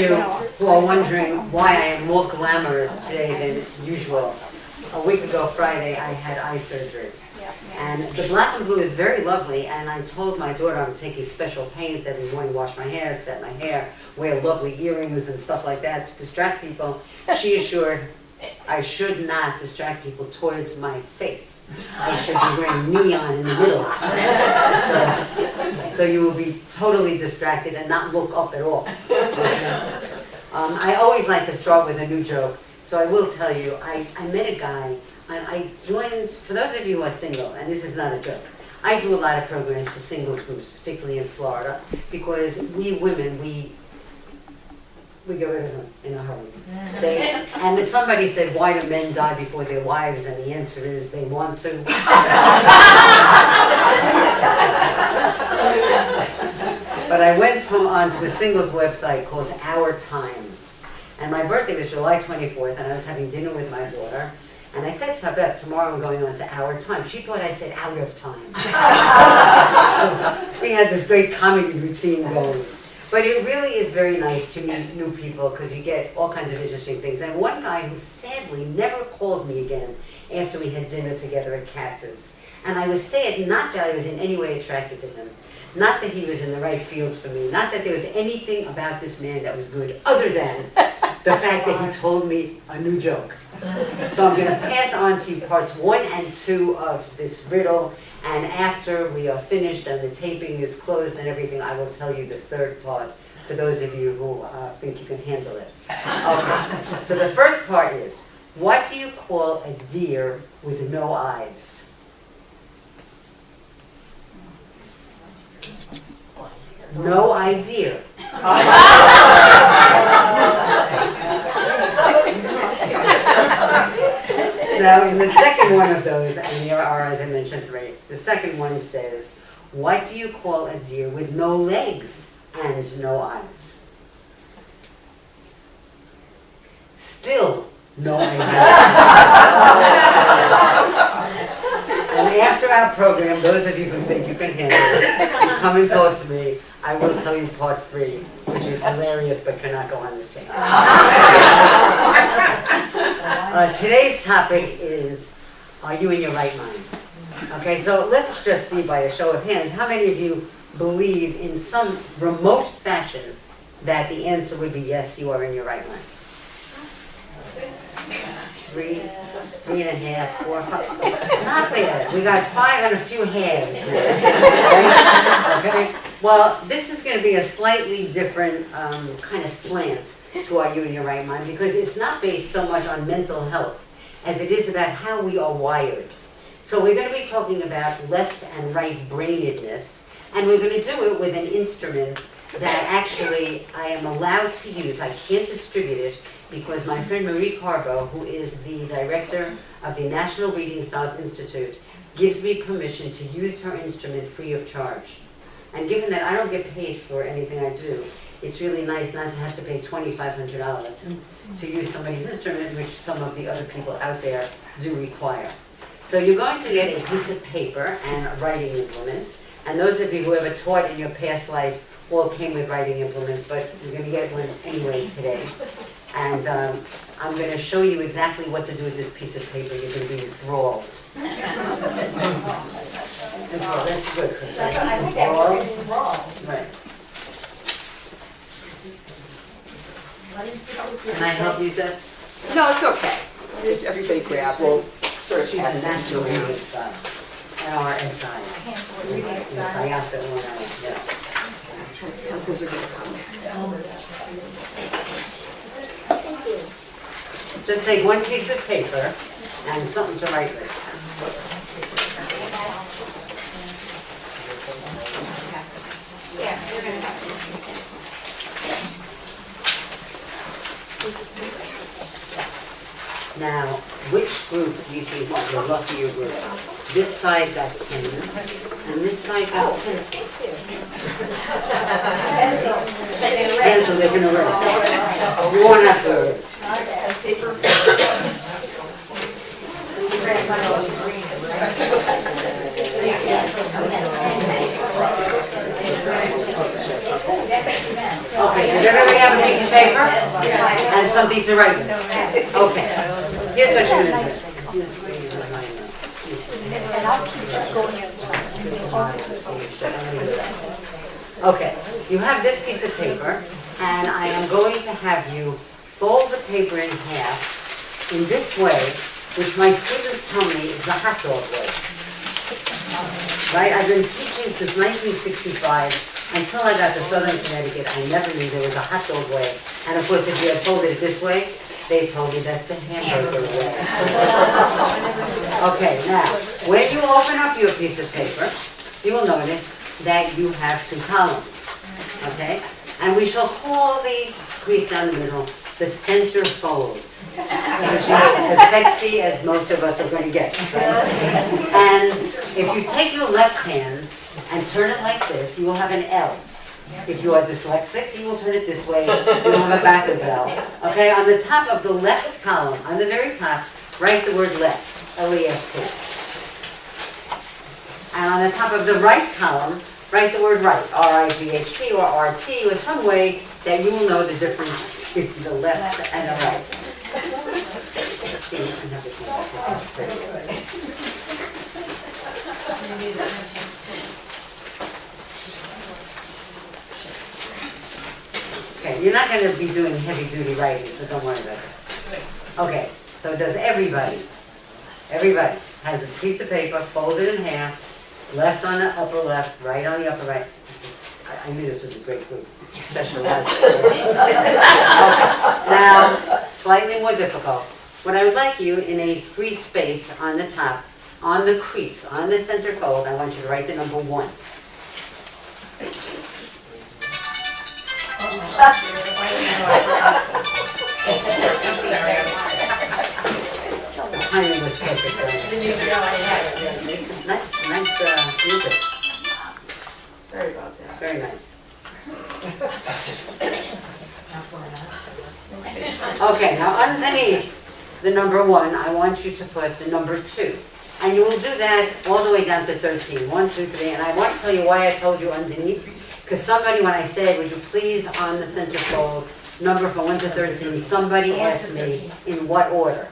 of you who are wondering why I am more glamorous today than usual, a week ago Friday I had eye surgery. And the black and blue is very lovely, and I told my daughter I'm taking special pains every morning, wash my hair, set my hair, wear lovely earrings and stuff like that to distract people. She assured I should not distract people towards my face. I should be wearing neon in the middle. So you will be totally distracted and not look up at all. I always like to start with a new joke. So I will tell you, I met a guy, and I joined, for those of you who are single, and this is not a joke, I do a lot of programs for singles groups, particularly in Florida, because we women, we get rid of them in a hurry. And then somebody said, why do men die before their wives? And the answer is, they want to. But I went on to a singles website called Our Time. And my birthday was July 24th, and I was having dinner with my daughter. And I said to her, Beth, tomorrow I'm going on to Our Time. She thought I said out of time. So we had this great comedy routine going. But it really is very nice to meet new people because you get all kinds of interesting things. And one guy who sadly never called me again after we had dinner together at Katz's. And I was sad, not that I was in any way attracted to him, not that he was in the right field for me, not that there was anything about this man that was good, other than the fact that he told me a new joke. So I'm going to pass on to you parts 1 and 2 of this riddle, and after we are finished and the taping is closed and everything, I will tell you the third part for those of you who think you can handle it. Okay. So the first part is, what do you call a deer with no eyes? No idea. Now, in the second one of those, and there are, as I mentioned, 3, the second one says, what do you call a deer with no legs and no eyes? Still no idea. And after our program, those of you who think you can handle it, come and talk to me. I will tell you part 3, which is hilarious but cannot go on this tape. Today's topic is, are you in your right mind? Okay, so let's just see by a show of hands, how many of you believe in some remote fashion that the answer would be yes, you are in your right mind? 3, 3.5, 4, 5. Not bad. We got 5 and a few halves here. Okay? Well, this is going to be a slightly different kind of slant to Are You in Your Right Mind, because it's not based so much on mental health as it is about how we are wired. So we're going to be talking about left and right brainedness, and we're going to do it with an instrument that actually I am allowed to use. I can't distribute it because my friend Marie Carbo, who is the director of the National Reading Styles Institute, gives me permission to use her instrument free of charge. And given that I don't get paid for anything I do, it's really nice not to have to pay $2,500 to use somebody's instrument, which some of the other people out there do require. So you're going to get a piece of paper and a writing implement. And those of you who ever taught in your past life all came with writing implements, but you're going to get one anyway today. And I'm going to show you exactly what to do with this piece of paper. You're going to be enthralled. That's good. I think that was enthralled. Right. Can I help you, Deb? No, it's okay. Just everybody grab. We'll sort of She's pass a it natural through. reading style. NRSI. Yeah. Pencils are going to come. Just take one piece of paper and something to write with. Yeah, you're going to have Now, which group do you think is the luckier group? This side got pens, and this side got pencils. Pencils are going to work. You won't have to erase. Okay, does everybody have a piece of paper? And something to write with. Okay. Here's what you're gonna do. And I'll keep going. Okay, you have this piece of paper, and I am going to have you fold the paper in half in this way, which my students tell me is the hot dog way. Right? I've been teaching since 1965. Until I got to Southern Connecticut, I never knew there was a hot dog way. And of course, if you had folded it this way, they told me that's the hamburger way. Okay, now, when you open up your piece of paper, you will notice that you have two columns, okay? And we shall call the crease down the middle the center fold, which is as sexy as most of us are going to get. Right? And if you take your left hand and turn it like this, you will have an L. If you are dyslexic, you will turn it this way, you will have a backwards L. Okay, on the top of the left column, on the very top, write the word left, L-E-F-T. And on the top of the right column, write the word right, R-I-G-H-T or R-T, or some way that you will know the difference between the left and the right. Okay, you're not going to be doing heavy-duty writing, so don't worry about this. Okay, so does everybody has a piece of paper folded in half, left on the upper left, right on the upper right. I knew this was a great group. Special ed. Okay. Now, slightly more difficult. What I would like you, in a free space on the top, on the crease, on the center fold, I want you to write the number 1. The timing was perfect. Nice music. Sorry about that. Very nice. Okay, now underneath the number 1, I want you to put the number 2. And you will do that all the way down to 13. 1, 2, 3. And I want to tell you why I told you underneath. Because somebody, when I said, would you please on the center fold, number from 1 to 13, somebody asked me in what order.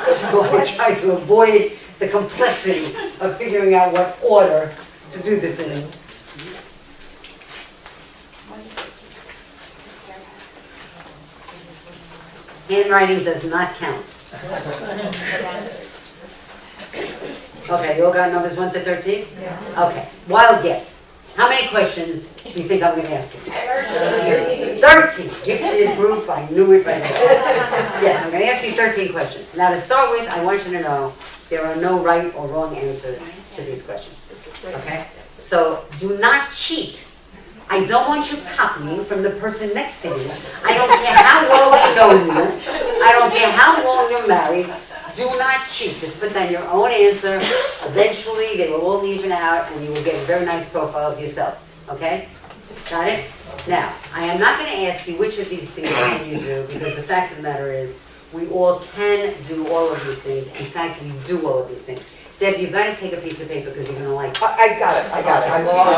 So I tried to avoid the complexity of figuring out what order to do this in. Handwriting does not count. Okay, you all got numbers 1 to 13? Yes. Okay, wild guess. How many questions do you think I'm going to ask you? 13. Gifted group, I knew it right away. Yes, I'm going to ask you 13 questions. Now to start with, I want you to know there are no right or wrong answers to these questions. Okay? So do not cheat. I don't want you copying from the person next to you. I don't care how well they know you. I don't care how long you're married. Do not cheat. Just put down your own answer. Eventually, they will all even out, and you will get a very nice profile of yourself. Okay? Got it? Now, I am not going to ask you which of these things can you do, because the fact of the matter is, we all can do all of these things. In fact, we do all of these things. Deb, you've got to take a piece of paper because you're going to like it. I got it. I'm all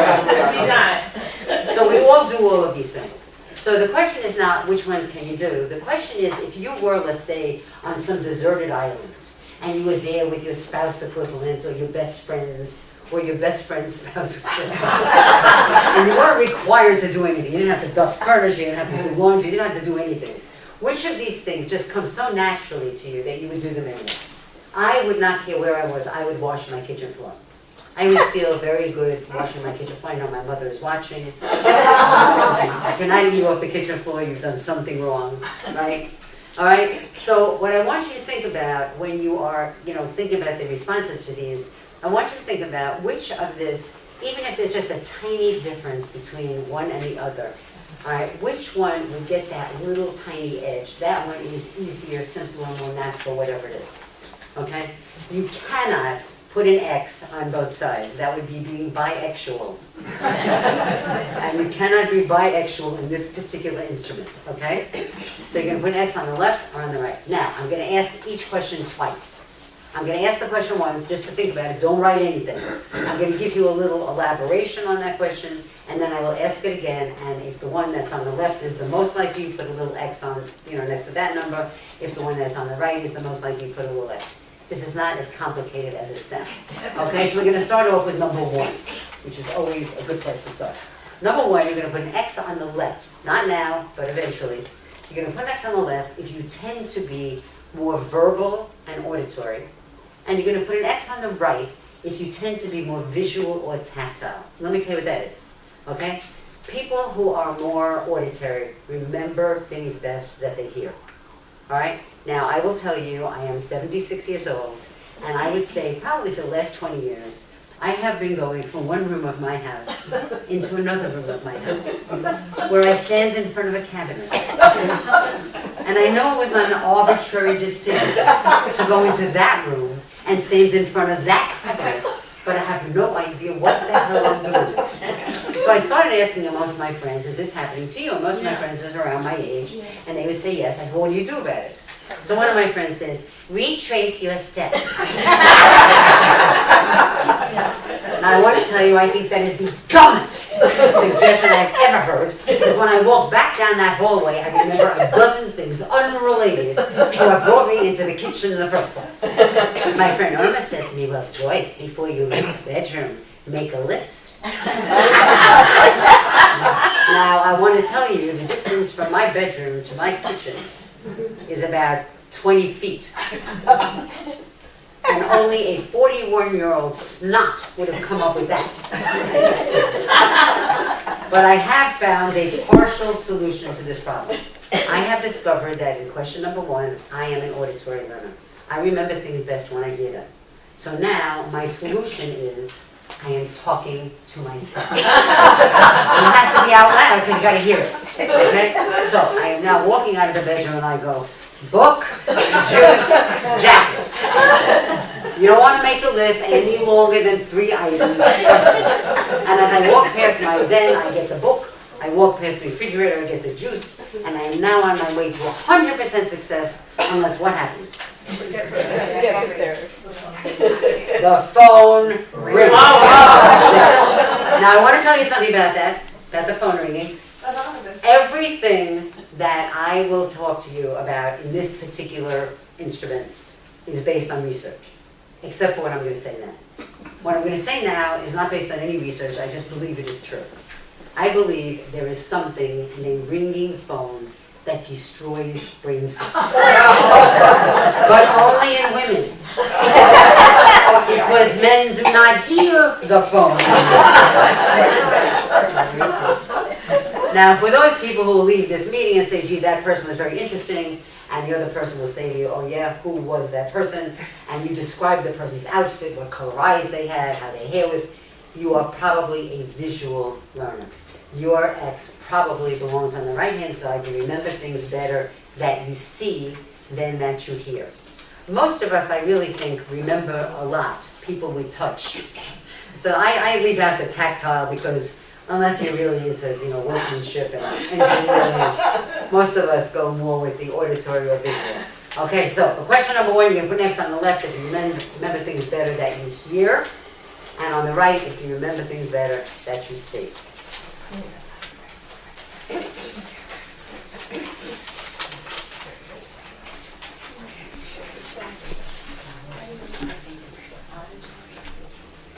So we all do all of these things. So the question is not which ones can you do. The question is, if you were, let's say, on some deserted island, and you were there with your spouse equivalent, or your best friends, or your best friend's spouse equivalent, and you weren't required to do anything. You didn't have to dust furniture, you didn't have to do laundry, you didn't have to do anything. Which of these things just comes so naturally to you that you would do them anyway? I would not care where I was, I would wash my kitchen floor. I always feel very good washing my kitchen floor. I know my mother is watching. If you're not eating off the kitchen floor, you've done something wrong, right? All right? So what I want you to think about when you are, thinking about the responses to these, I want you to think about which of this, even if there's just a tiny difference between one and the other, all right, which one would get that little tiny edge? That one is easier, simpler, more natural, whatever it is. Okay? You cannot put an X on both sides. That would be being bi-exual. And you cannot be bi-exual in this particular instrument, okay? So you're going to put an X on the left or on the right. Now, I'm going to ask each question twice. I'm going to ask the question once, just to think about it. Don't write anything. I'm going to give you a little elaboration on that question, and then I will ask it again. And if the one that's on the left is the most likely, you put a little X on, next to that number. If the one that's on the right is the most likely, you put a little X. This is not as complicated as it sounds. Okay, so we're going to start off with number 1, which is always a good place to start. Number 1, you're going to put an X on the left. Not now, but eventually. You're going to put an X on the left if you tend to be more verbal and auditory. And you're going to put an X on the right if you tend to be more visual or tactile. Let me tell you what that is, okay? People who are more auditory remember things best that they hear, all right? Now, I will tell you, I am 76 years old, and I would say probably for the last 20 years, I have been going from one room of my house into another room of my house, where I stand in front of a cabinet. And I know it was not an arbitrary decision to go into that room and stand in front of that cabinet, but I have no idea what the hell I'm doing. So I started asking most of my friends, is this happening to you? And most of my friends are around my age, and they would say yes. I said, well, what do you do about it? So one of my friends says, retrace your steps. Now I want to tell you, I think that is the dumbest suggestion I've ever heard, because when I walk back down that hallway, I remember a dozen things unrelated to what brought me into the kitchen in the first place. My friend Irma said to me, well, Joyce, before you leave the bedroom, make a list. Now, I want to tell you, the distance from my bedroom to my kitchen is about 20 feet. And only a 41-year-old snot would have come up with that. But I have found a partial solution to this problem. I have discovered that in question number 1, I am an auditory learner. I remember things best when I hear them. So now my solution is I am talking to myself. It has to be out loud because you got to hear it. Okay? So I am now walking out of the bedroom and I go, book, juice, jacket. You don't want to make the list any longer than 3 items, trust me. And as I walk past my den, I get the book. I walk past the refrigerator, I get the juice. And I am now on my way to 100% success, unless what happens? The phone rings. Now I want to tell you something about that, about the phone ringing. Everything that I will talk to you about in this particular instrument is based on research, except for what I'm going to say now. What I'm going to say now is not based on any research, I just believe it is true. I believe there is something in a ringing phone that destroys brain cells. But only in women. Because men do not hear the phone. Now, for those people who will leave this meeting and say, gee, that person was very interesting, and the other person will say to you, oh yeah, who was that person? And you describe the person's outfit, what color eyes they had, how their hair was. You are probably a visual learner. Your X probably belongs on the right-hand side. You remember things better that you see than that you hear. Most of us, I really think, remember a lot, people we touch. So I leave out the tactile because unless you're really into, workmanship and engineering, most of us go more with the auditory or visual. Okay, so for question number 1, you're going to put next on the left if you remember things better that you hear, and on the right if you remember things better that you see.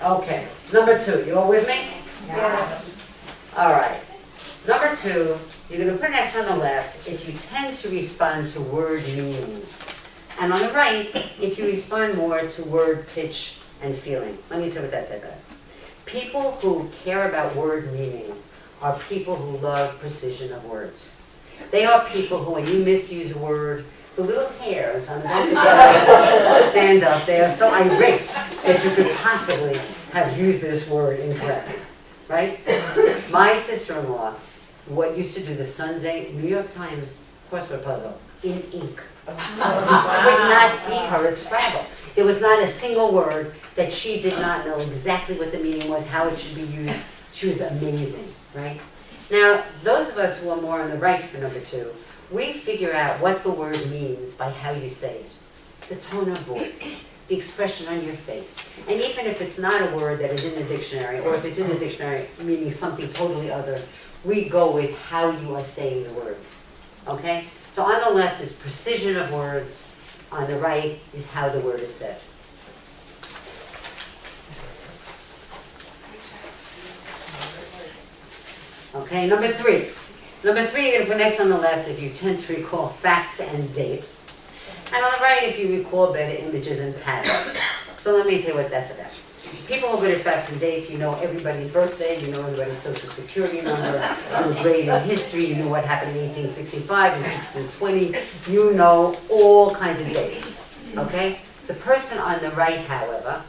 Okay, number 2, you all with me? Yes. All right. Number 2, you're going to put an X on the left if you tend to respond to word meaning. And on the right, if you respond more to word pitch and feeling. Let me tell you what that's about. People who care about word meaning are people who love precision of words. They are people who, when you misuse a word, the little hairs on the back of their head stand up. They are so irate that you could possibly have used this word incorrectly. Right? My sister-in-law, what used to do the Sunday New York Times crossword puzzle in ink. You could not beat her at Scrabble. There was not a single word that she did not know exactly what the meaning was, how it should be used. She was amazing, right? Now, those of us who are more on the right for number 2, we figure out what the word means by how you say it. The tone of voice, the expression on your face. And even if it's not a word that is in the dictionary, or if it's in the dictionary meaning something totally other, we go with how you are saying the word. Okay? So on the left is precision of words, on the right is how the word is said. Okay, number three. Number three, you're going to put next on the left if you tend to recall facts and dates. And on the right, if you recall better images and patterns. So let me tell you what that's about. People who are good at facts and dates, you know everybody's birthday, you know everybody's social security number, you're great in history, you know what happened in 1865 and 1620, you know all kinds of dates. Okay? The person on the right, however,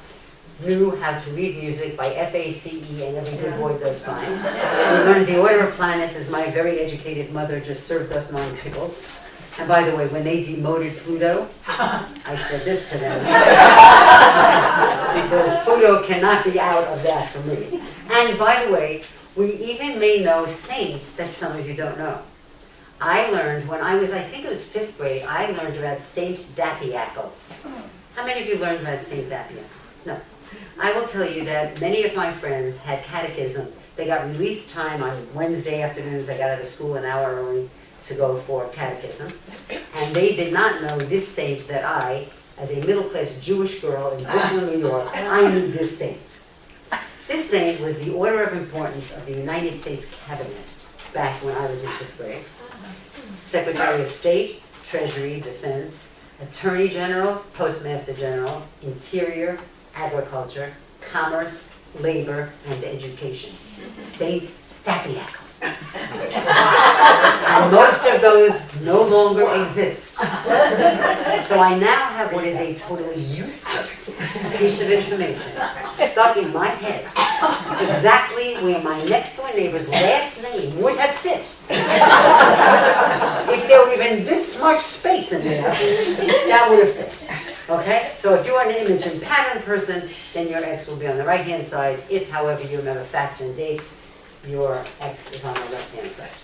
knew how to read music by FACE, and every good boy does fine. We learned the order of planets as my very educated mother just served us 9 pickles. And by the way, when they demoted Pluto, I said this to them. Because Pluto cannot be out of that for me. And by the way, we even may know saints that some of you don't know. I learned when I was, I think it was 5th grade, I learned about Saint Dapiaco. How many of you learned about Saint Dapiaco? No. I will tell you that many of my friends had catechism. They got release time on Wednesday afternoons. They got out of school an hour early to go for catechism. And they did not know this saint that I, as a middle-class Jewish girl in Brooklyn, New York, I knew this saint. This saint was the order of importance of the United States Cabinet back when I was in 5th grade. Secretary of State, Treasury, Defense, Attorney General, Postmaster General, Interior, Agriculture, Commerce, Labor, and Education. Saint Dapiaco. And most of those no longer exist. So I now have what is a totally useless piece of information stuck in my head, exactly where my next door neighbor's last name would have fit. If there were even this much space in there, that would have fit. Okay? So if you are an image and pattern person, then your X will be on the right-hand side. If, however, you remember facts and dates, your X is on the left-hand side.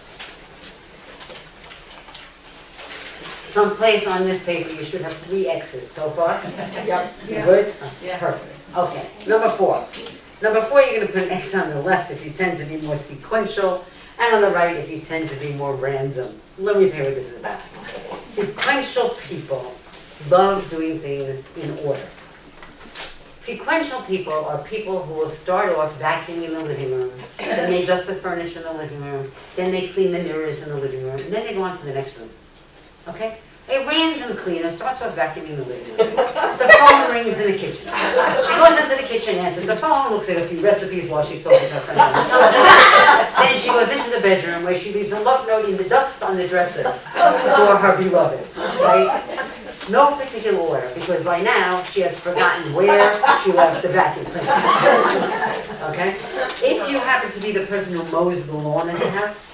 Someplace on this paper you should have 3 X's so far. Yep. You good? Yeah. Perfect. Okay. Number 4. Number 4, you're going to put an X on the left if you tend to be more sequential, and on the right if you tend to be more random. Let me tell you what this is about. Sequential people love doing things in order. Sequential people are people who will start off vacuuming the living room, then they adjust the furniture in the living room, then they clean the mirrors in the living room, and then they go on to the next room. Okay? A random cleaner starts off vacuuming the living room. The phone rings in the kitchen. She goes into the kitchen, answers the phone, looks at a few recipes while she's talking to her friend on the telephone. Then she goes into the bedroom where she leaves a love note in the dust on the dresser for her beloved. Right? No particular order, because by now she has forgotten where she left the vacuum cleaner. Okay? If you happen to be the person who mows the lawn in the house,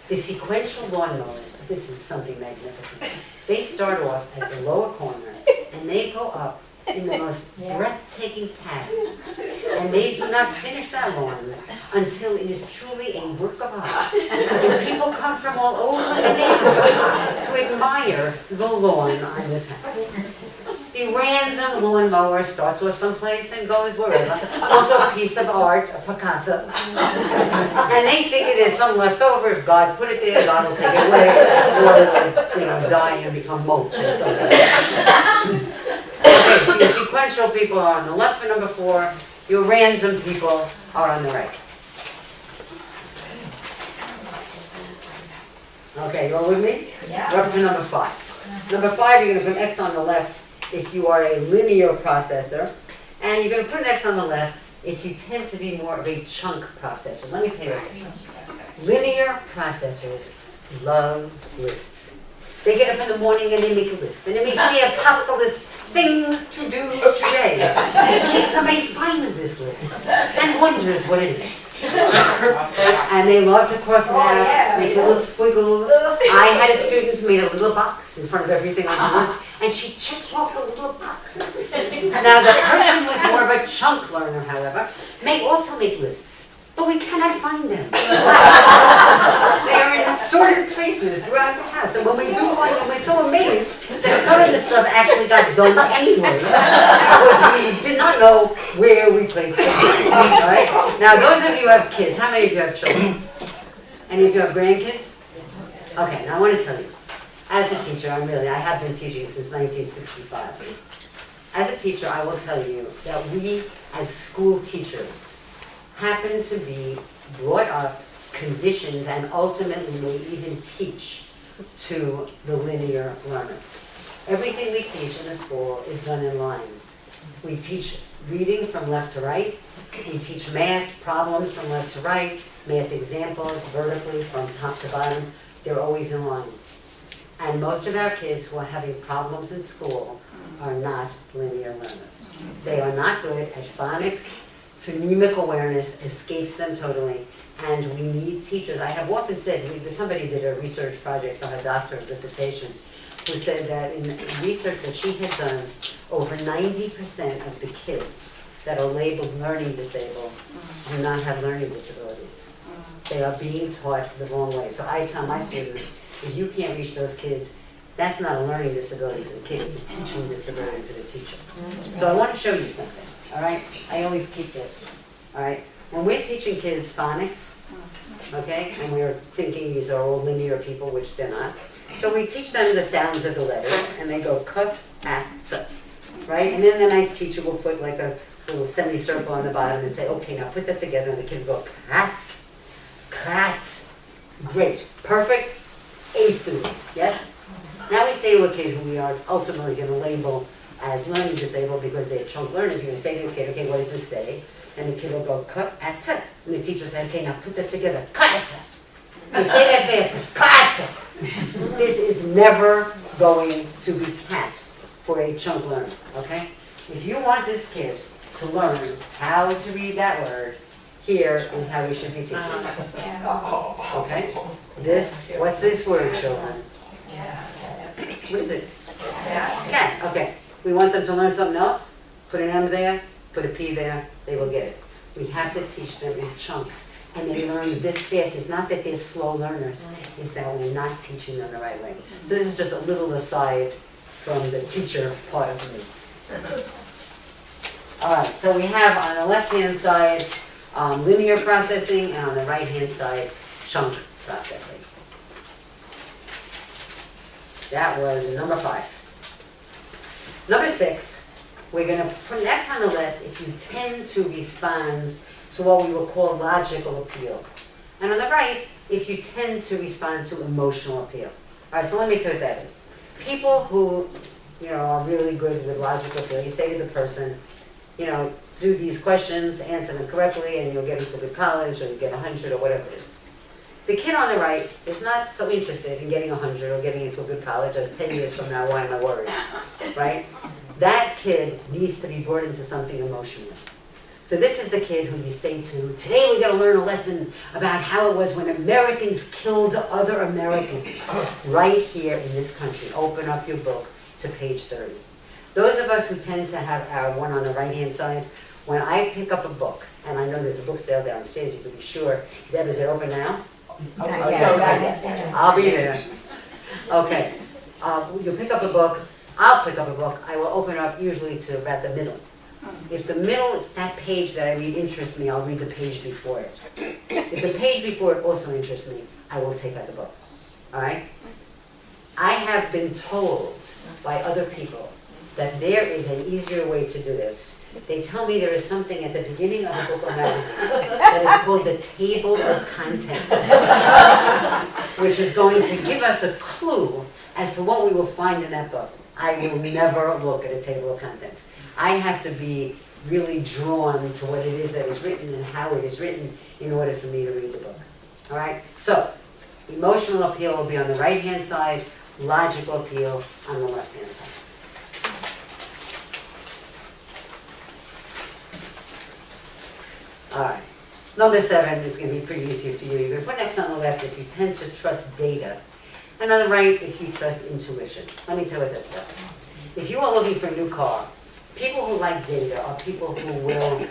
the sequential lawn mowers, this is something magnificent. They start off at the lower corner and they go up in the most breathtaking patterns. And they do not finish that lawn until it is truly a work of art. And people come from all over the neighborhood to admire the lawn on this house. The random lawnmower starts off someplace and goes wherever. Also a piece of art, a Picasso. And they figure there's some left over. If God put it there, God will take it away. Or it will, die and become mulch or something. Okay, so your sequential people are on the left for number 4. Your random people are on the right. Okay, you all with me? Yeah. We're up to number 5. Number 5, you're going to put an X on the left if you are a linear processor. And you're going to put an X on the left if you tend to be more of a chunk processor. Let me tell you what. Linear processors love lists. They get up in the morning and they make a list. And they may see up top the list, things to do today. And somebody finds this list and wonders what it is. And they love to cross it out, make little squiggles. I had a student who made a little box in front of everything on the list, and she checks off the little boxes. Now the person who is more of a chunk learner, however, may also make lists, but we cannot find them. They are in assorted places throughout the house, and when we do find them, we're so amazed that some of the stuff stuff actually got done anyway, because we did not know where we placed it. All right? Now, those of you who have kids, how many of you have children? Any of you have grandkids? Okay, now I want to tell you, as a teacher, I have been teaching since 1965. As a teacher, I will tell you that we, as school teachers, happen to be brought up, conditioned, and ultimately may even teach to the linear learners. Everything we teach in the school is done in lines. We teach reading from left to right. We teach math problems from left to right, math examples vertically from top to bottom. They're always in lines. And most of our kids who are having problems in school are not linear learners. They are not good at phonics. Phonemic awareness escapes them totally. And we need teachers. I have often said, somebody did a research project for her doctoral dissertation, who said that in research that she had done, over 90% of the kids that are labeled learning disabled do not have learning disabilities. They are being taught the wrong way. So I tell my students, if you can't reach those kids, that's not a learning disability for the kid, it's a teaching disability for the teacher. So I want to show you something, all right? I always keep this, all right? When we're teaching kids phonics, okay, and we're thinking these are all linear people, which they're not, so we teach them the sounds of the letters, and they go cut, at, right? And then the nice teacher will put like a little semicircle on the bottom and say, okay, now put that together, and the kid will go cat, cat. Great, perfect, A student, yes? Now we say to a kid who we are ultimately going to label as learning disabled because they're chunk learners, you're going to say to the kid, okay, what does this say? And the kid will go, cut, at, and the teacher will say, okay, now put that together, cut, they say that fast, cut. This is never going to be cat for a chunk learner, okay? If you want this kid to learn how to read that word, here is how we should be teaching. Okay? This, what's this word, children? What is it? Cat. Okay. We want them to learn something else? Put an M there, put a P there, they will get it. We have to teach them in chunks. And they learn this fast. It's not that they're slow learners, it's that we're not teaching them the right way. So this is just a little aside from the teacher part of me. All right, so we have on the left-hand side linear processing, and on the right-hand side, chunk processing. That was number 5. Number 6, we're going to put, that's on the left, if you tend to respond to what we will call logical appeal. And on the right, if you tend to respond to emotional appeal. All right, so let me tell you what that is. People who, are really good with logical appeal, you say to the person, do these questions, answer them correctly, and you'll get into good college, or you get 100, or whatever it is. The kid on the right is not so interested in getting 100 or getting into a good college as 10 years from now, why am I worried, right? That kid needs to be brought into something emotionally. So this is the kid who you say to, today we're going to learn a lesson about how it was when Americans killed other Americans. Right here in this country. Open up your book to page 30. Those of us who tend to have our one on the right-hand side, when I pick up a book, and I know there's a book sale downstairs, you can be sure. Deb, is it open now? Yes. I'll be there. Okay. You'll pick up a book. I'll pick up a book. I will open up usually to about the middle. If the middle, that page that I read interests me, I'll read the page before it. If the page before it also interests me, I will take out the book. All right? I have been told by other people that there is an easier way to do this. They tell me there is something at the beginning of a book or magazine that is called the table of contents, which is going to give us a clue as to what we will find in that book. I will never look at a table of contents. I have to be really drawn to what it is that is written and how it is written in order for me to read the book. All right? So, emotional appeal will be on the right-hand side, logical appeal on the left-hand side. All right. Number 7 is going to be pretty easy for you. You're going to put next on the left if you tend to trust data. And on the right, if you trust intuition. Let me tell you what that's about. If you are looking for a new car, people who like data are people who will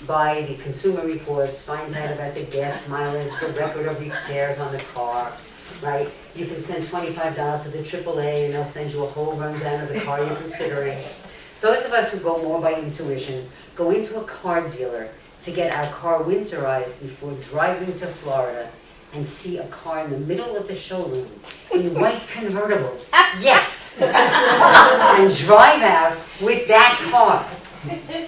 buy the consumer reports, find out about the gas mileage, the record of repairs on the car, right? You can send $25 to the AAA and they'll send you a whole rundown of the car you're considering. Those of us who go more by intuition go into a car dealer to get our car winterized before driving to Florida and see a car in the middle of the showroom in white convertible. Yes! And drive out with that car.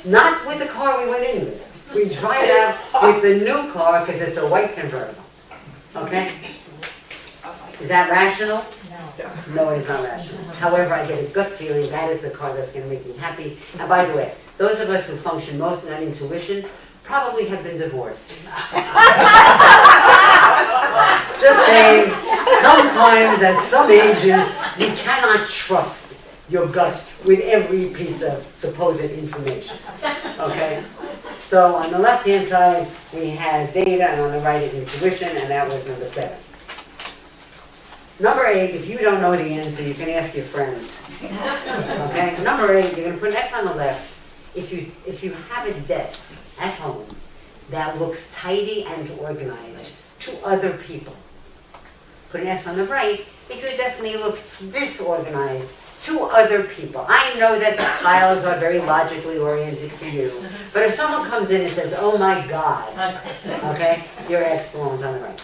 Not with the car we went in with. We drive out with the new car because it's a white convertible. Okay? Is that rational? No, it is not rational. However, I get a gut feeling that is the car that's going to make me happy. And by the way, those of us who function mostly on intuition probably have been divorced. Just saying, sometimes at some ages, you cannot trust your gut with every piece of supposed information. Okay? So on the left-hand side, we had data, and on the right is intuition, and that was number 7. Number 8, if you don't know the answer, you can ask your friends. Okay? Number 8, you're going to put an X on the left. If you have a desk at home that looks tidy and organized to other people, put an S on the right. If your desk may look disorganized to other people. I know that the piles are very logically oriented for you, but if someone comes in and says, oh my God, okay, your X belongs on the right.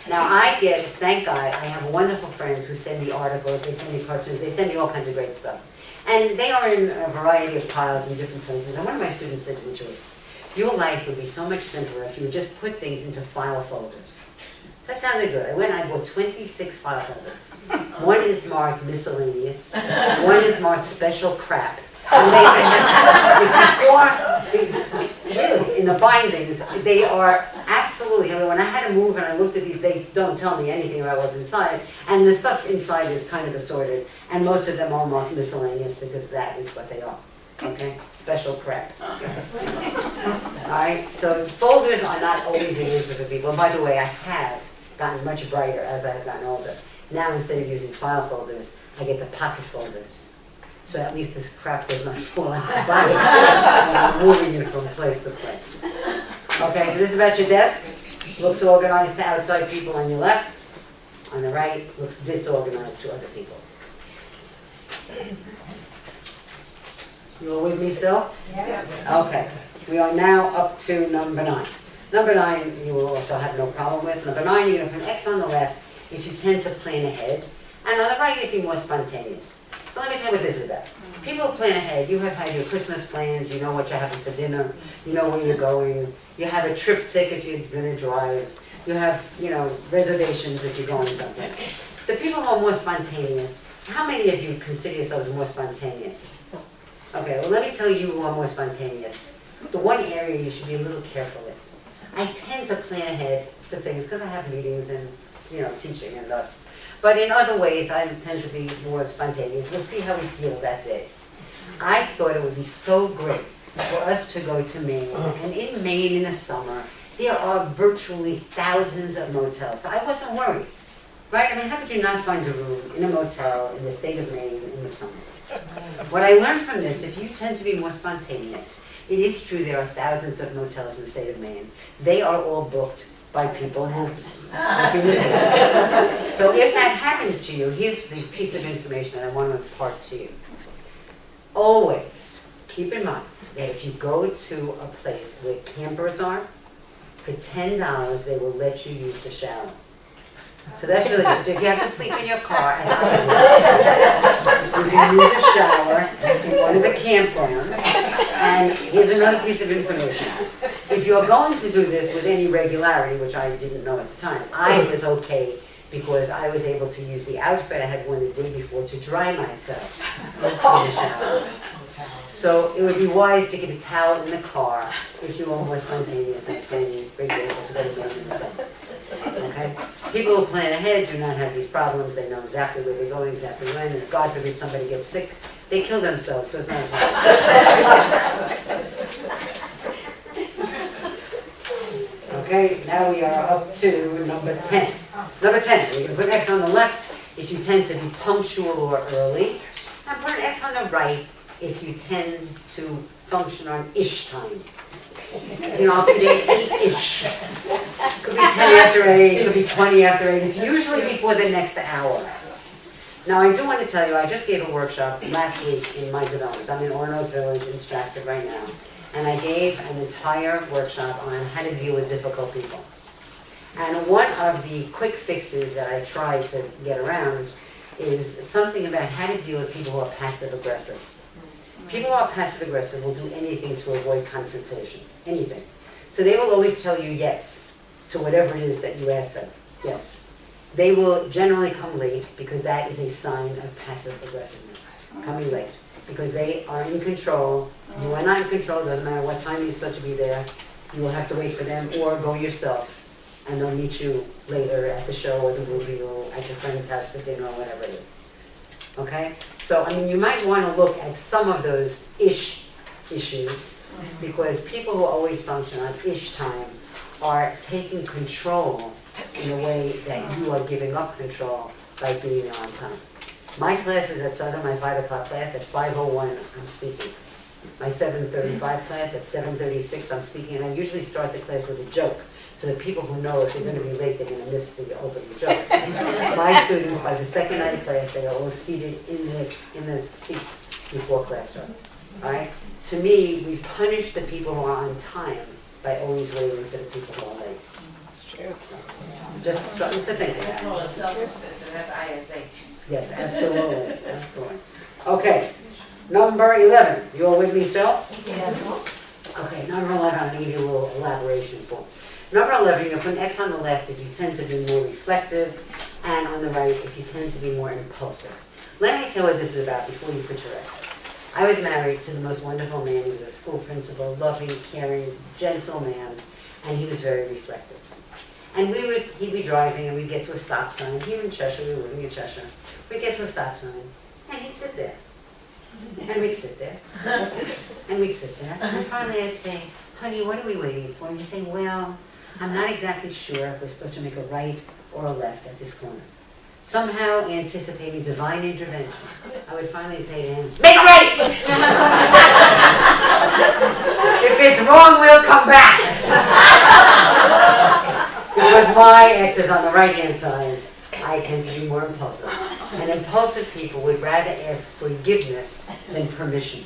Now I get, thank God, I have wonderful friends who send me articles, they send me cartoons, they send me all kinds of great stuff. And they are in a variety of piles in different places. And one of my students said to me, Joyce, your life would be so much simpler if you would just put things into file folders. So that sounded good. I went and I bought 26 file folders. One is marked miscellaneous, one is marked special crap. And if you saw, really, in the bindings, they are absolutely, I mean, when I had to move and I looked at these, they don't tell me anything about what's inside. And the stuff inside is kind of assorted. And most of them are marked miscellaneous because that is what they are. Okay? Special crap. Yes. Alright? So folders are not always an answer for people. And by the way, I have gotten much brighter as I have gotten older. Now instead of using file folders, I get the pocket folders. So at least this crap does not fall on my body. I'm moving it from place to place. Okay, so this is about your desk. Looks organized to outside people on your left. On the right, looks disorganized to other people. You all with me still? Yes. Okay. We are now up to number 9. Number 9 you will also have no problem with. Number 9, you're going to put an X on the left if you tend to plan ahead. And on the right if you're more spontaneous. So let me tell you what this is about. People plan ahead. You have had your Christmas plans. You know what you're having for dinner. You know where you're going. You have a triptych if you're going to drive. You have, reservations if you're going somewhere. The people who are more spontaneous, how many of you consider yourselves more spontaneous? Okay, well let me tell you who are more spontaneous. The one area you should be a little careful with. I tend to plan ahead for things because I have meetings and, teaching and thus. But in other ways, I tend to be more spontaneous. We'll see how we feel that day. I thought it would be so great for us to go to Maine. And in Maine in the summer, there are virtually thousands of motels. So I wasn't worried, right? I mean, how could you not find a room in a motel in the state of Maine in the summer? What I learned from this, if you tend to be more spontaneous, it is true there are thousands of motels in the state of Maine. They are all booked by people who So if that happens to you, here's the piece of information that I want to impart to you. Always keep in mind that if you go to a place where campers are, for $10 they will let you use the shower. So that's really good. So if you have to sleep in your car, as I do, you can use a shower in one of the campgrounds. And here's another piece of information. If you're going to do this with any regularity, which I didn't know at the time, I was okay because I was able to use the outfit I had worn the day before to dry myself in the shower. So it would be wise to keep a towel in the car if you are more spontaneous and planning regularly to go to Maine in the summer. Okay? People who plan ahead do not have these problems. They know exactly where they're going, exactly when, and if God forbid somebody gets sick, they kill themselves, so it's not a problem. Okay, now we are up to number 10. Number 10, you can put an X on the left if you tend to be punctual or early, and put an X on the right if you tend to function on ish time. I'll be there 8-ish. Could be 10 after 8, could be 20 after 8. It's usually before the next hour. Now, I do want to tell you, I just gave a workshop last week in my development. I'm in Orono Village in Stratford right now. And I gave an entire workshop on how to deal with difficult people. And one of the quick fixes that I try to get around is something about how to deal with people who are passive-aggressive. People who are passive-aggressive will do anything to avoid confrontation, anything. So they will always tell you yes to whatever it is that you ask them, yes. They will generally come late because that is a sign of passive-aggressiveness, coming late. Because they are in control, you are not in control, doesn't matter what time you're supposed to be there, you will have to wait for them or go yourself. And they'll meet you later at the show or the movie or at your friend's house for dinner or whatever it is. Okay? So, I mean, you might want to look at some of those issues because people who always function on ish time are taking control in a way that you are giving up control by being there on time. My class is at Southern, my 5 o'clock class, at 5:01 I'm speaking. My 7:35 class, at 7:36 I'm speaking, and I usually start the class with a joke. So that people who know if they're going to be late, they're going to miss the opening joke. My students, by the second night of class, they are all seated in the seats before class starts. All right? To me, we punish the people who are on time by always waiting for the people who are late. Just something to think about. Well, it's selfishness, and that's ISH. Yes, absolutely. Absolutely. Okay. Number 11. You all with me still? Yes. Okay, number 11, I'm going to give you a little elaboration for. Number 11, you're going to put an X on the left if you tend to be more reflective, and on the right if you tend to be more impulsive. Let me tell you what this is about before you put your X. I was married to the most wonderful man. He was a school principal, loving, caring, gentle man, and he was very reflective. And he'd be driving, and we'd get to a stop sign. Here in Cheshire, we were living in Cheshire. We'd get to a stop sign, and he'd sit there. And we'd sit there. And we'd sit there. And finally I'd say, honey, what are we waiting for? And he'd say, well, I'm not exactly sure if we're supposed to make a right or a left at this corner. Somehow anticipating divine intervention, I would finally say to him, make a right! If it's wrong, we'll come back! Because my X is on the right-hand side, I tend to be more impulsive. And impulsive people would rather ask forgiveness than permission.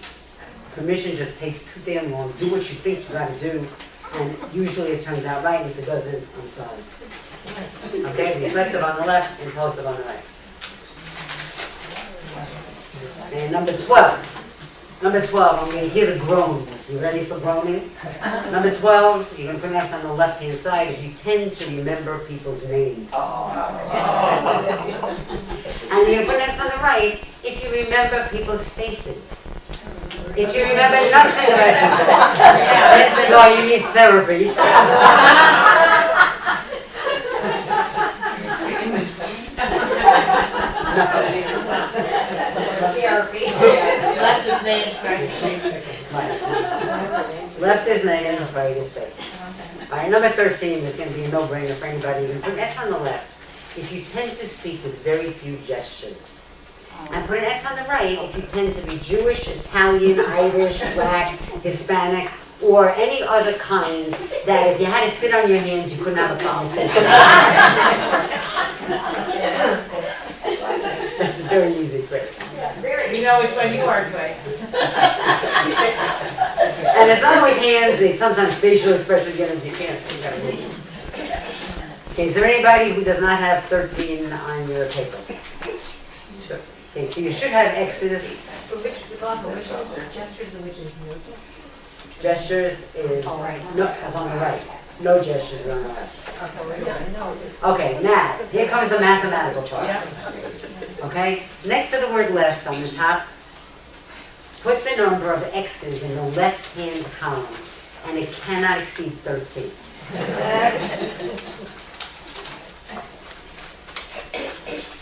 Permission just takes too damn long. Do what you think you gotta do, and usually it turns out right, and if it doesn't, I'm sorry. Okay, reflective on the left, impulsive on the right. And number 12. Number 12, I'm going to hear the groans. You ready for groaning? Number 12, you're going to put an S on the left-hand side if you tend to remember people's names. And you're going to put an S on the right if you remember people's faces. If you remember nothing about people, chances are you need therapy. Left is names, right is faces. Left is name, right is face. All right, number 13 is going to be a no-brainer for anybody. You can put an S on the left if you tend to speak with very few gestures. And put an S on the right if you tend to be Jewish, Italian, Irish, Black, Hispanic, or any other kind that if you had to sit on your hands, you couldn't have a conversation. That's a very easy trick. You know which one you are, Joyce. And it's not always hands, it's sometimes facial expression, again, if you can't. You gotta move. Okay, is there anybody who does not have 13 on your paper? Sure. Okay, so you should have X's. Gestures, which is no Gestures is, no, that's on the right. No gestures are on the left. Okay, now, here comes the mathematical part. Okay, next to the word left on the top, put the number of X's in the left-hand column, and it cannot exceed 13.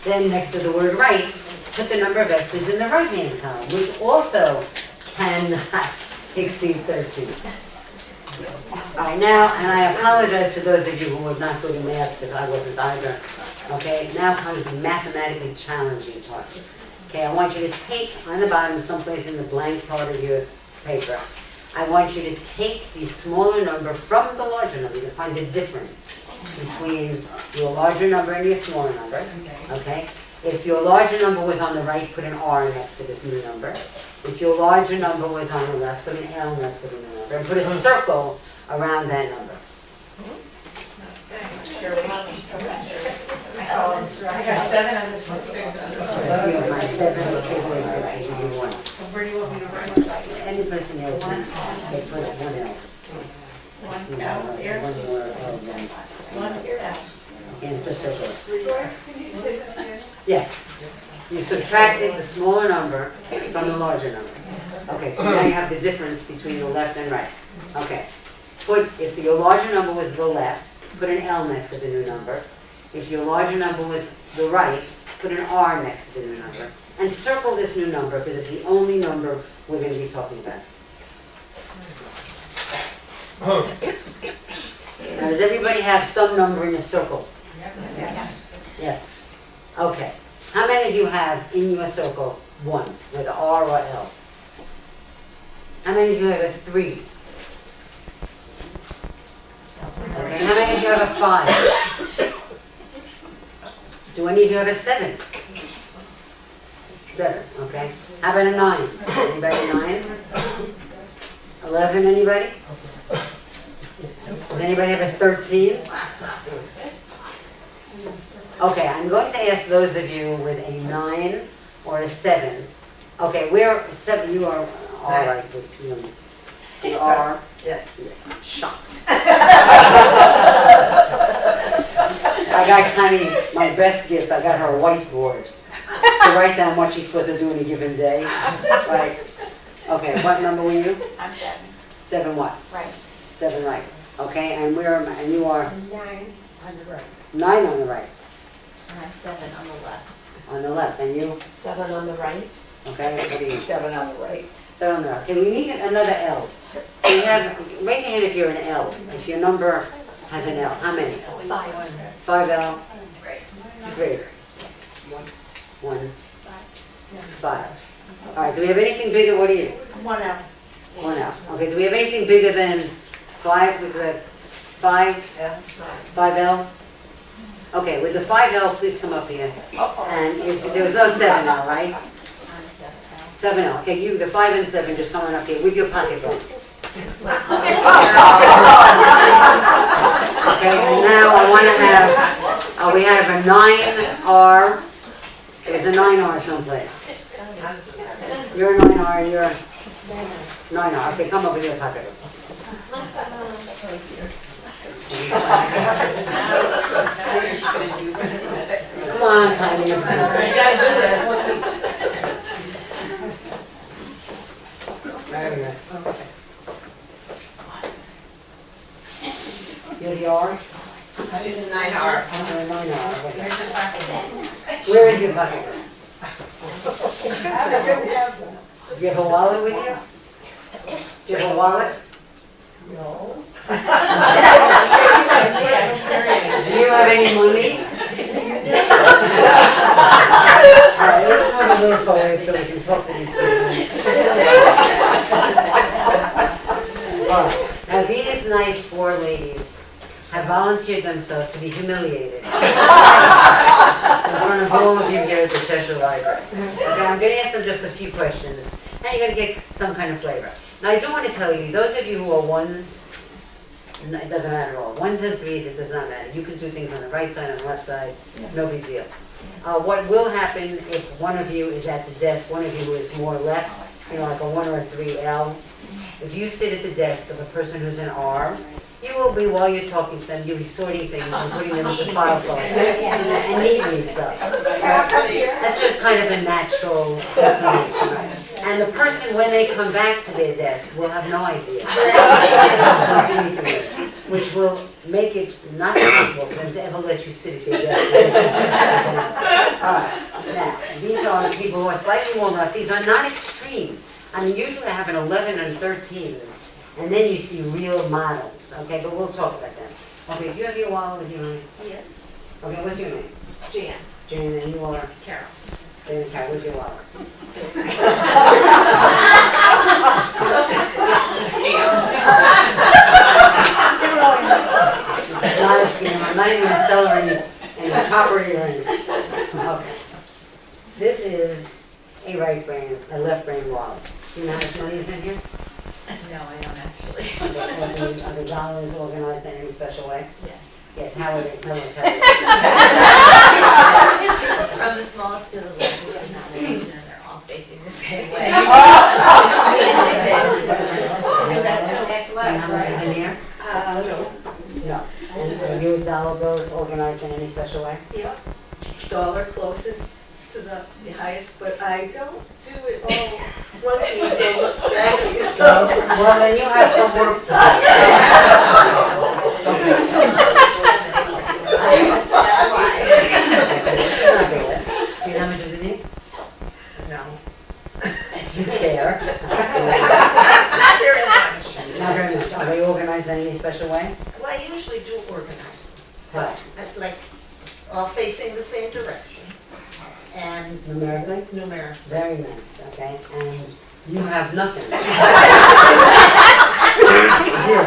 Then next to the word right, put the number of X's in the right-hand column, which also cannot exceed 13. All right, now, and I apologize to those of you who were not good at math because I wasn't either. Okay, now comes the mathematically challenging part. Okay, I want you to take on the bottom, someplace in the blank part of your paper, I want you to take the smaller number from the larger number to find the difference between your larger number and your smaller number, okay? If your larger number was on the right, put an R next to this new number. If your larger number was on the left, put an L next to the new number, and put a circle around that number. I got 7 on this one, 6 on this So one. you have my 7, so take away 6, and give you 1. Where do you want me to write? Any person else, they put 1 L. One L here. One more L then. One here now. And just circle it. Yes. You subtracted the smaller number from the larger number. Okay, so now you have the difference between the left and right. Okay. If your larger number was the left, put an L next to the new number. If your larger number was the right, put an R next to the new number. And circle this new number because it's the only number we're going to be talking about. Now, does everybody have some number in a circle? Yes. Okay. How many of you have in your circle 1 with R or L? How many of you have a 3? Okay. How many of you have a 5? Do any of you have a 7? 7, okay. How about a 9? Anybody 9? 11, anybody? Does anybody have a 13? Okay, I'm going to ask those of you with a 9 or a 7. Okay, we're 7. You are all right with you are shocked. I got Connie my best gift. I got her a whiteboard to write down what she's supposed to do in a given day. Right. Okay. What number were you? I'm 7. 7 what? Right. 7 right. Okay. And you are 9 on the right. 9 on the right. And I'm 7 on the left. On the left. And you? 7 on the right. Okay. What are you? 7 on the right. 7 on the right. Okay. We need another L. You have. Raise your hand if you're an L. If your number has an L. How many? 5. 5 L. 3. 1. 5. All right. Do we have anything bigger? What are you? 1 L. 1 L. Okay. Do we have anything bigger than 5? Was that 5? 5 L? Okay. With the 5 L, please come up here. And there was no 7 L, right? I'm 7 L. 7 L. Okay. You, the 5 and 7, just come on up here with your pocketbook. Okay, and now I want to have, we have a 9R. There's a 9R someplace. You're a 9R and you're a 9R. Okay, come up with your pocket. Come on, Connie. You gotta do this. There we go. You're the R? I did a 9R. You're a 9R. Okay. Where is your pocket? Do you have a wallet with you? Do you have a wallet? No. Do you have any money? All right, let's move a little forward so we can talk to these people. All right, now these nice 4 ladies have volunteered themselves to be humiliated in front of all of you here at the Cheshire Library. Okay, I'm going to ask them just a few questions, and you're going to get some kind of flavor. Now, I do want to tell you, those of you who are 1s, it doesn't matter at all. 1s and 3s, it does not matter. You can do things on the right side, on the left side, no big deal. What will happen if one of you is at the desk, one of you is more left, like a 1 or a 3L, if you sit at the desk of a person who's an R, you will be, while you're talking to them, you'll be sorting things and putting them into file folders and neatly stuff. That's just kind of a natural inclination. And the person, when they come back to their desk, will have no idea what anything is, which will make it not possible for them to ever let you sit at their desk. All right. Now, these are people who are slightly more left. These are not extreme. I mean, usually I have an 11 and 13s, and then you see real models, okay? But we'll talk about them. Okay, do you have your wallet with you, honey? Yes. Okay, what's your name? Jan. Jane, and you are? Carol. Jane and Carol, what's your wallet? Not a scam. I'm not sell her any property or anything. Okay. This is a left brain wallet. Do you know how much money is in here? No, I don't actually. Are the dollars organized in any special way? Yes. Yes, how are they? Tell us how they From the smallest to the largest denomination, and they're all facing the same way. Next one, how much is in here? No. No. And are your dollar bills organized in any special way? Yeah. Dollar closest to the highest, but I don't do it all flunkies or baggies, so. Well, then you have some work to do. That's why. Do you know how much is in here? No. Do you care? Not very much. Not very much. Are they organized in any special way? Well, I usually do organize, How? but like all facing the same direction and Numerically? numerically. Very nice, okay? And you have nothing. Zero.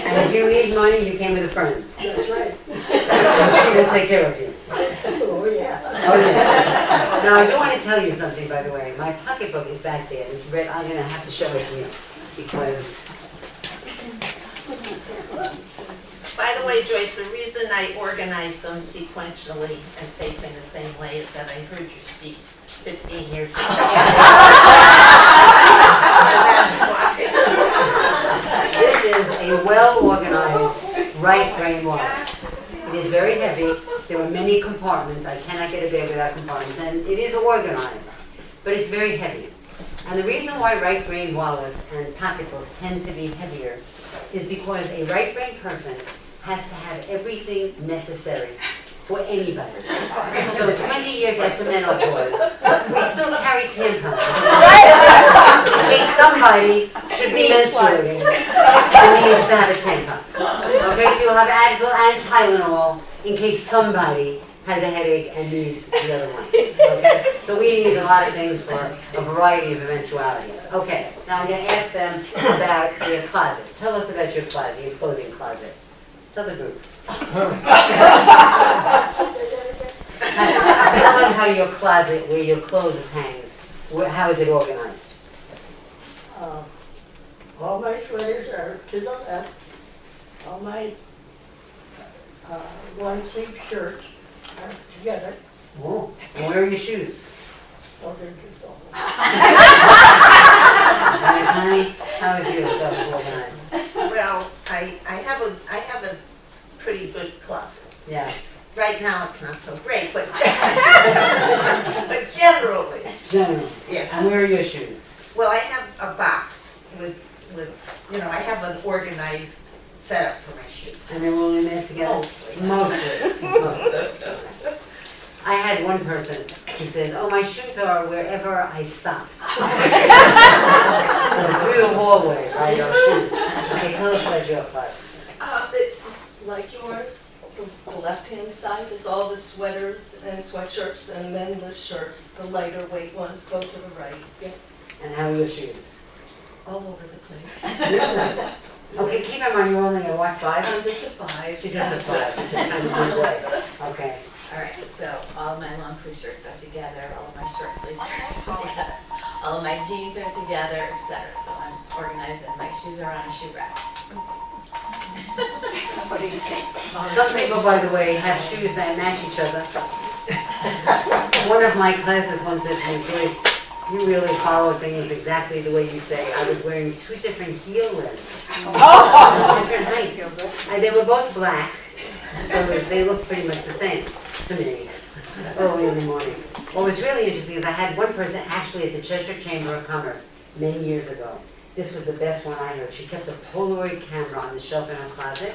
And if you need money, you came with a friend. That's right. And she will take care of you. Oh, yeah. Oh, yeah. Now, I do want to tell you something, by the way. My pocketbook is back there. It's red. I'm going to have to show it to you because... By the way, Joyce, the reason I organized them sequentially and facing the same way is that I heard you speak 15 years ago. That's why. This is a well-organized right brain wallet. It is very heavy. There are many compartments. I cannot get a bag without compartments. And it is organized, but it's very heavy. And the reason why right brain wallets and pocketbooks tend to be heavier is because a right brain person has to have everything necessary for anybody. So 20 years after menopause, we still carry tampons. In case somebody should be menstruating and needs to have a tampon. Okay, so you'll have Advil and Tylenol in case somebody has a headache and needs the other one. Okay, so we need a lot of things for a variety of eventualities. Okay, now I'm going to ask them about their closet. Tell us about your closet, your clothing closet. Tell the group. Tell us how your closet, where your clothes hangs, how is it organized? All my sweaters are to the left. All my long-sleeve shirts are together. Oh, and where are your shoes? Oh, they're just all. Honey, how is your stuff organized? Well, I have a pretty good closet. Yeah, Right now, it's not so great, but but generally, general. yeah. And where are your shoes? Well, I have a box with I have an organized setup for my shoes. And they're all in there together? Mostly. Mostly. I had one person who says, oh, my shoes are wherever I stop. So through the hallway, right, our shoes. Okay, tell us about your closet. Like yours, the left-hand side is all the sweaters and sweatshirts, and then the shirts, the lighter weight ones, go to the right. Yeah, And how are your shoes? all over the place. Okay, keep in mind, you're only at what, 5? I'm just a 5. She's just a 5, which is kind of midway. Okay. All right, so all of my long sleeve shirts are together, all of my short sleeve shirts are together, all of my jeans are together, etc. So I'm organized and my shoes are on a shoe rack. Some people, by the way, have shoes that match each other. One of my classes once said to me, Joyce, you really follow things exactly the way you say. I was wearing 2 different heel lengths. Different heights. And they were both black, so they looked pretty much the same to me early in the morning. What was really interesting is I had one person actually at the Cheshire Chamber of Commerce many years ago. This was the best one I heard. She kept a Polaroid camera on the shelf in her closet,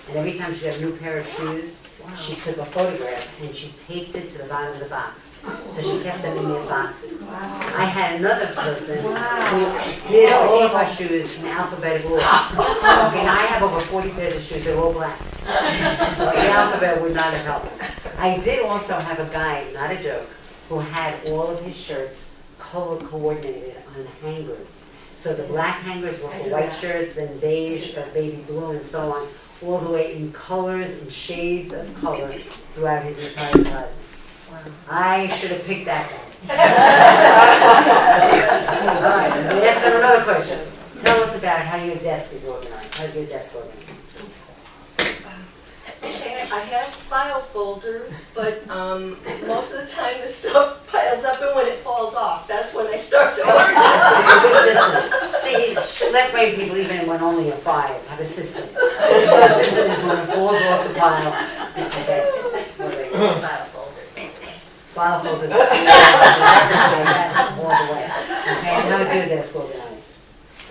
and every time she got a new pair of shoes, she took a photograph and she taped it to the bottom of the box. So she kept them in these boxes. I had another person who did all of her shoes in alphabetical order. Okay, now I have over 40 pairs of shoes, they're all black. So the alphabet would not have helped. I did also have a guy, not a joke, who had all of his shirts color coordinated on hangers. So the black hangers were for white shirts, then beige for baby blue, and so on. all the way in colors and shades of color throughout his entire closet. I should have picked that guy. All right, let me ask them another question. Tell us about how your desk is organized. How's your desk organized? Okay, I have file folders, but most of the time the stuff piles up, and when it falls off, that's when I start to organize. See, left brain people, even when only a 5, have a system. The system is when it falls off the pile. Okay. File folders. File folders. All the way. Okay, and how's your desk organized?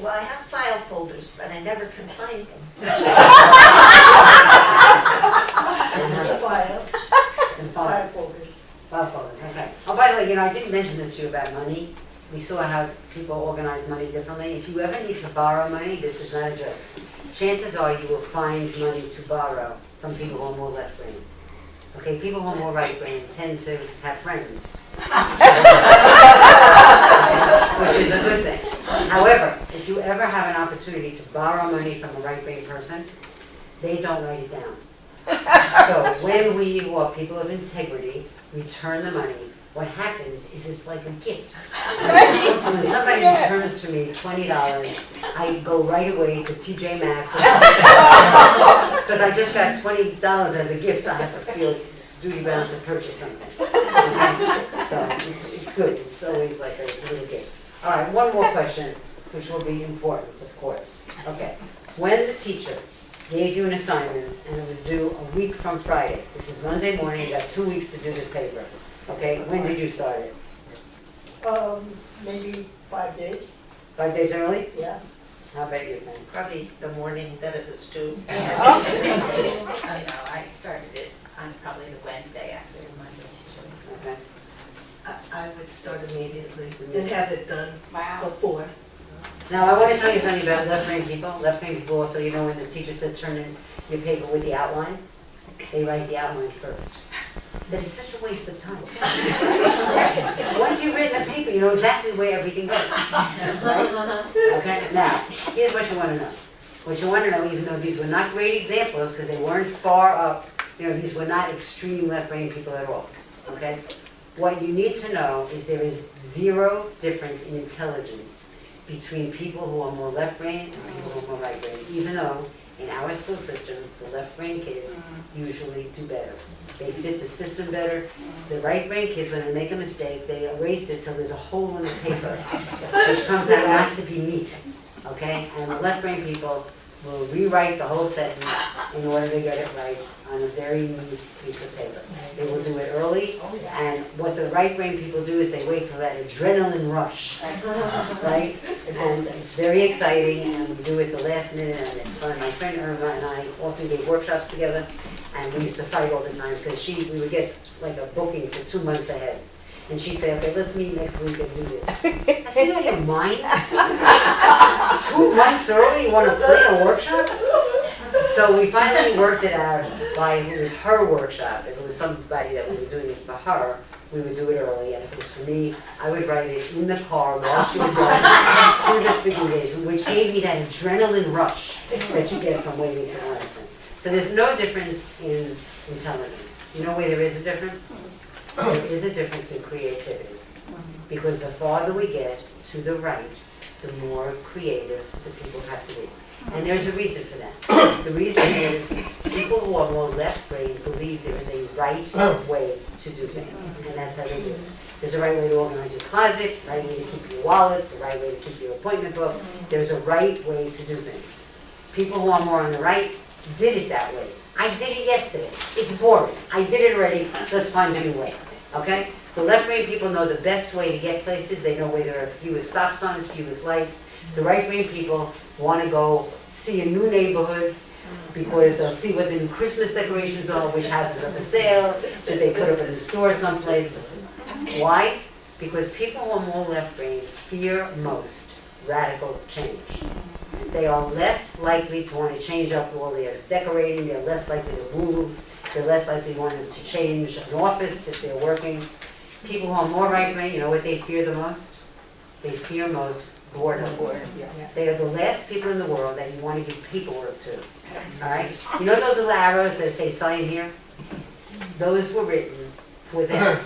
Well, I have file folders, but I never can find them. File, And file files. folder. File folders, okay. Oh, by the way, I didn't mention this to you about money. We saw how people organize money differently. If you ever need to borrow money, this is not a joke. Chances are you will find money to borrow from people who are more left brain. Okay, people who are more right brain tend to have friends. Which is a good thing. However, if you ever have an opportunity to borrow money from a right brain person, they don't write it down. So when we, or people of integrity, return the money, what happens is it's like a gift. So when somebody returns to me $20, I go right away to TJ Maxx because I just got $20 as a gift. I have to feel duty bound to purchase something. Okay? So it's good. It's always like a little gift. All right, one more question, which will be important, of course. Okay, when the teacher gave you an assignment and it was due a week from Friday, this is Monday morning, you got 2 weeks to do this paper. Okay, when did you start it? Maybe 5 days, 5 days early? yeah. How about you, Ben? Probably the morning that it was due. I started it on probably the Wednesday after Monday. Okay. I would start immediately and have it done before. Now, I want to tell you something about left brain people. Left brain people also, when the teacher says turn in your paper with the outline, they write the outline first. That is such a waste of time. Once you've written the paper, you know exactly where everything goes. Right? Okay? Now, here's what you want to know. What you want to know, even though these were not great examples, because they weren't far up, these were not extreme left brain people at all. Okay? What you need to know is there is zero difference in intelligence between people who are more left brain and people who are more right brain, even though in our school systems, the left brain kids usually do better. They fit the system better. The right brain kids, when they make a mistake, they erase it till there's a hole in the paper, which comes out not to be neat. Okay? And the left brain people will rewrite the whole sentence in order to get it right on a very neat piece of paper. They will do it early, and what the right brain people do is they wait till that adrenaline rush, right? And it's very exciting, and we do it the last minute, and it's fun. My friend Irma and I often gave workshops together, and we used to fight all the time because we would get like a booking for 2 months ahead. And she'd say, okay, let's meet next week and do this. I said, you out of your mind? 2 months early, you want to plan a workshop? So we finally worked it out by, it was her workshop. If it was somebody that we were doing it for her, we would do it early. And if it was for me, I would write it in the car while she was going to this big engagement, which gave me that adrenaline rush that you get from waiting to the last thing. So there's no difference in intelligence. You know where there is a difference? There is a difference in creativity. Because the farther we get to the right, the more creative the people have to be. And there's a reason for that. The reason is people who are more left brain believe there is a right way to do things. And that's how they do it. There's a right way to organize your closet, the right way to keep your wallet, the right way to keep your appointment book. There's a right way to do things. People who are more on the right did it that way. I did it yesterday. It's boring. I did it already. Let's find a new way. Okay? The left brain people know the best way to get places. They know where there are fewest stop signs, fewest lights. The right brain people want to go see a new neighborhood because they'll see what the new Christmas decorations are, which houses are for sale, that they put up in the store someplace. Why? Because people who are more left brain fear most radical change. They are less likely to want to change up all their decorating. They're less likely to move. They're less likely ones to change an office if they're working. People who are more right brain, you know what they fear the most? They fear most border. They are the last people in the world that you want to give paperwork to. All right? You know those little arrows that say sign here? Those were written for them.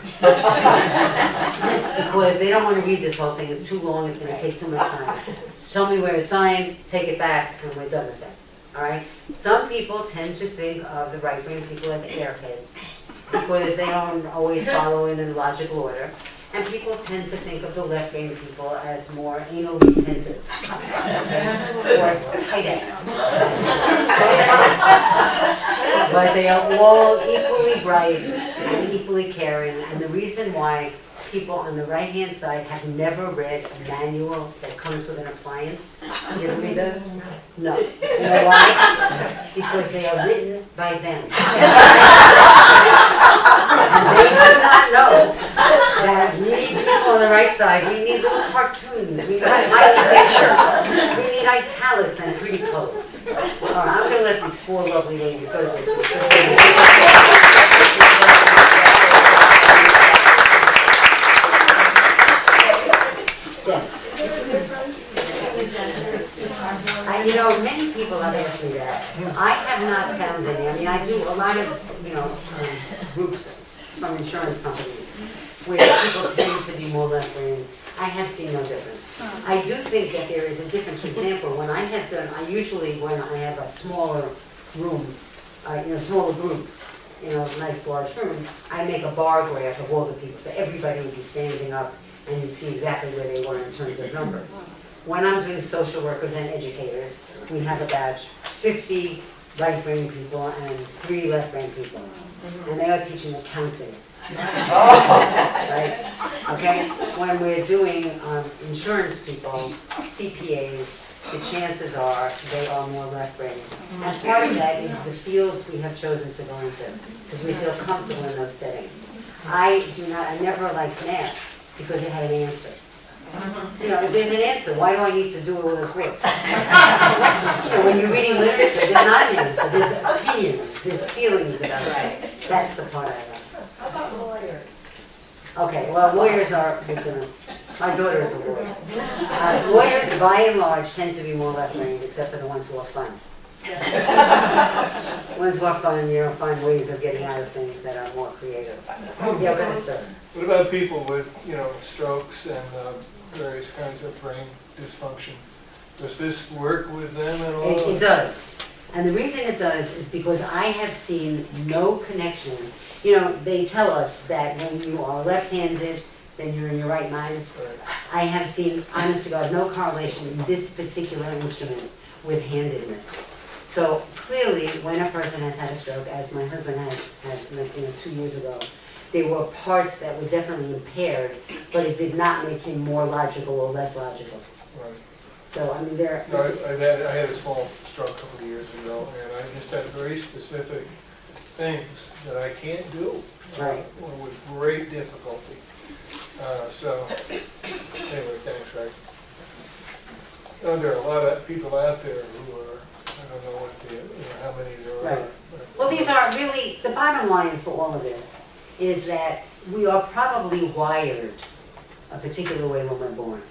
Because they don't want to read this whole thing. It's too long. It's going to take too much time. Show me where to sign, take it back, and we're done with that. All right? Some people tend to think of the right-wing people as airheads because they don't always follow in a logical order. And people tend to think of the left-wing people as more anal retentive or tight-ass. But they are all equally bright and equally caring. And the reason why people on the right-hand side have never read a manual that comes with an appliance. You ever read those? No. You know why? Because they are written by them. And they do not know that we need people on the right side. We need little cartoons. We need highlight picture. We need italics and pretty clothes. All right, I'm going to let these four lovely ladies go to business. Yes. You know, many people have asked me that. I have not found any. I mean, I do a lot of, groups from insurance companies where people tend to be more left-wing. I have seen no difference. I do think that there is a difference. For example, when I have done, when I have a smaller room, smaller group, nice large room, I make a bar graph of all the people. So everybody would be standing up and you'd see exactly where they were in terms of numbers. When I'm doing social workers and educators, we have about 50 right-brain people and 3 left-brain people. And they are teaching accounting. Right? Okay? When we're doing insurance people, CPAs, the chances are they are more left-brain. And part of that is the fields we have chosen to go into, because we feel comfortable in those settings. I never liked math because it had an answer. If there's an answer, why do I need to do all this work? So when you're reading literature, there's not an answer. There's opinions, there's feelings about it. That's the part I like. How about lawyers? Okay, well, lawyers are, my daughter is a lawyer. Lawyers, by and large, tend to be more left-wing, except for the ones who are fun. Ones who are fun, find ways of getting out of things that are more creative. Yeah, go ahead, sir. What about people with, strokes and various kinds of brain dysfunction? Does this work with them at all? It does. And the reason it does is because I have seen no connection. They tell us that when you are left-handed, then you're in your right mind. I have seen, honest to God, no correlation in this particular instrument with handedness. So clearly, when a person has had a stroke, as my husband had 2 years ago, there were parts that were definitely impaired, but it did not make him more logical or less logical. Right. So, I mean, I had a small stroke a couple of years ago, and I just had very specific things that I can't do. Right. With great difficulty. Anyway, thanks, right? There are a lot of people out there who are, I don't know how many there are. Right. Well, these are really, the bottom line for all of this is that we are probably wired a particular way when we're born.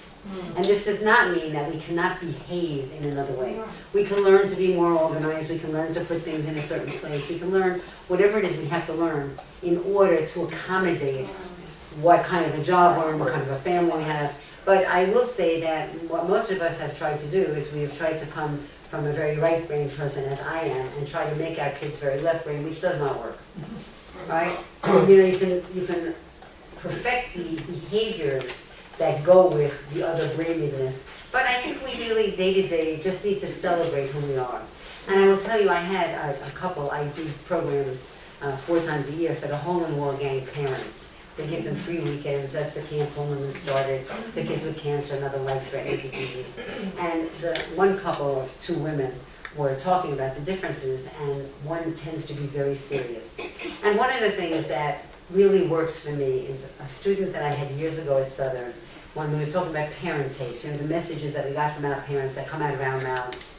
And this does not mean that we cannot behave in another way. We can learn to be more organized, we can learn to put things in a certain place, we can learn whatever it is we have to learn in order to accommodate what kind of a job we're in, what kind of a family we have. But I will say that what most of us have tried to do is we have tried to come from a very right-brain person as I am and try to make our kids very left-brain, which does not work. Right? You can perfect the behaviors that go with the other brainedness. But I think we really, day to day, just need to celebrate who we are. And I will tell you, I had a couple, I do programs 4 times a year for the hole-in-wall gang parents. They give them free weekends. That's the camp Home that started. The kids with cancer and other life-threatening diseases. And the one couple of 2 women were talking about the differences, and one tends to be very serious. And one of the things that really works for me is a student that I had years ago at Southern, when we were talking about parent tapes, the messages that we got from our parents that come out of our mouths.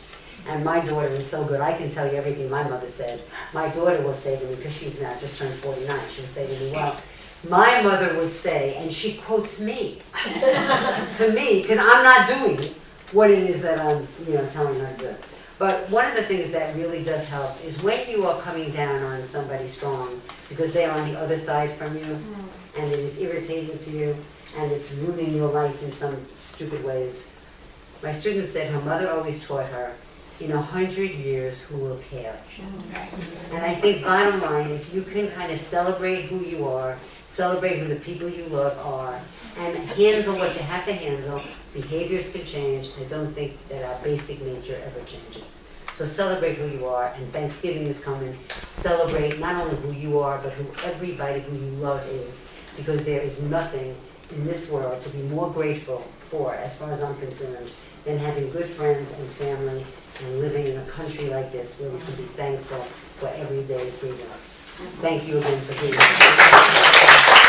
And my daughter is so good, I can tell you everything my mother said. My daughter will say to me, because she's now just turned 49, she'll say to me, well, my mother would say, and she quotes me, to me, because I'm not doing what it is that I'm, telling her to do. But one of the things that really does help is when you are coming down on somebody strong, because they are on the other side from you, and it is irritating to you, and it's ruining your life in some stupid ways. My student said her mother always taught her, in 100 years, who will care? And I think bottom line, if you can kind of celebrate who you are, celebrate who the people you love are, and handle what you have to handle, behaviors can change. I don't think that our basic nature ever changes. So celebrate who you are, and Thanksgiving is coming. Celebrate not only who you are, but who everybody who you love is, because there is nothing in this world to be more grateful for, as far as I'm concerned, than having good friends and family and living in a country like this where we can be thankful for everyday freedom. Thank you again for being here.